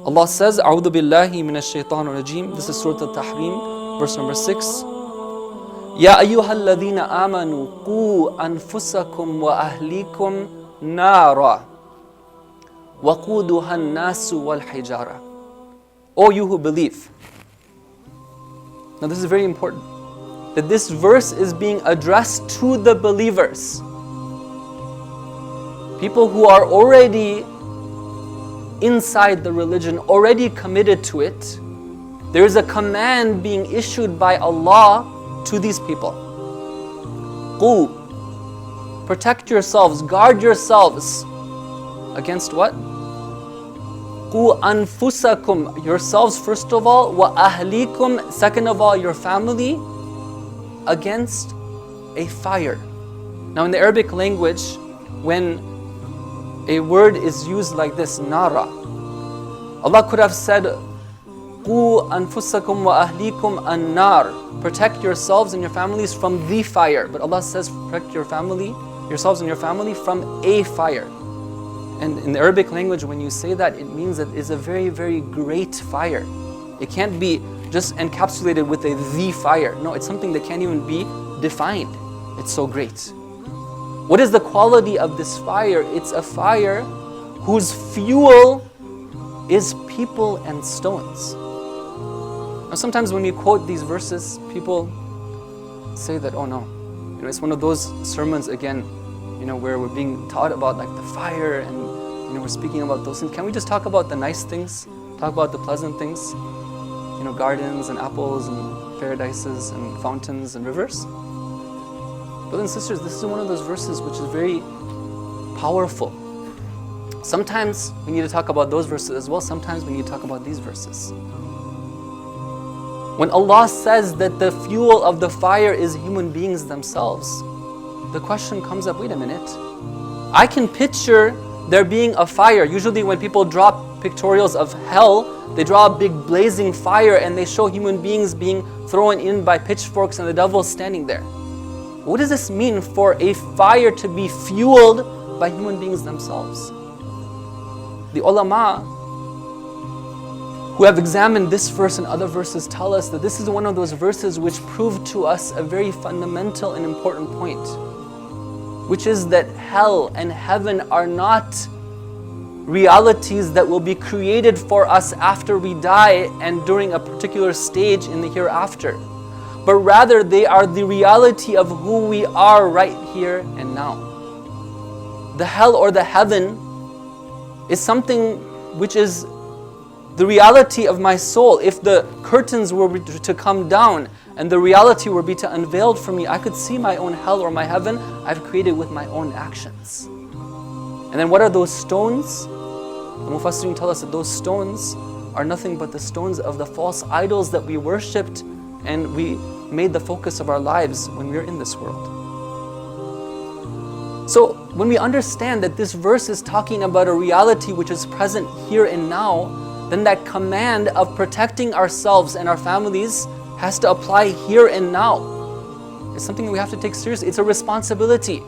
Allah says, A'udhu billahi minash shaitanir rajim. This is Surah Al-Tahrim, verse number 6. Ya ayyuhal ladhina amanu qu anfusakum wa ahlikum nara waquduha an-nasu wal hijara. O you who believe. Now this is very important, that this verse is being addressed to the believers. People who are already inside the religion, already committed to it. There is a command being issued by Allah to these people. Qu, protect yourselves, guard yourselves against what? Qu anfusakum, yourselves first of all, wa ahlikum, second of all your family, against a fire. Now in the Arabic language, when a word is used like this, nara, Allah could have said, Qu anfusakum wa ahlikum an-nar, protect yourselves and your families from the fire. But Allah says, protect your family, yourselves and your family from a fire. And in the Arabic language, when you say that, it means that it's a very, very great fire. It can't be just encapsulated with a the fire. No, it's something that can't even be defined. It's so great. What is the quality of this fire? It's a fire whose fuel is people and stones. Now sometimes when we quote these verses, people say that, oh no, it's one of those sermons again, where we're being taught about like the fire and we're speaking about those things. Can we just talk about the nice things? Talk about the pleasant things? Gardens and apples and paradises and fountains and rivers? Brothers and sisters, this is one of those verses which is very powerful. Sometimes we need to talk about those verses as well. Sometimes we need to talk about these verses. When Allah says that the fuel of the fire is human beings themselves, the question comes up, wait a minute. I can picture there being a fire. Usually when people draw pictorials of hell, they draw a big blazing fire and they show human beings being thrown in by pitchforks and the devil standing there. What does this mean for a fire to be fueled by human beings themselves? The ulama who have examined this verse and other verses tell us that this is one of those verses which prove to us a very fundamental and important point, which is that hell and heaven are not realities that will be created for us after we die and during a particular stage in the hereafter, but rather they are the reality of who we are right here and now. The hell or the heaven is something which is the reality of my soul. If the curtains were to come down and the reality were be to unveiled for me, I could see my own hell or my heaven I've created with my own actions. And then what are those stones? The Mufassirin tell us that those stones are nothing but the stones of the false idols that we worshipped and we made the focus of our lives when we were in this world. So when we understand that this verse is talking about a reality which is present here and now, then that command of protecting ourselves and our families has to apply here and now. It's something we have to take seriously. It's a responsibility.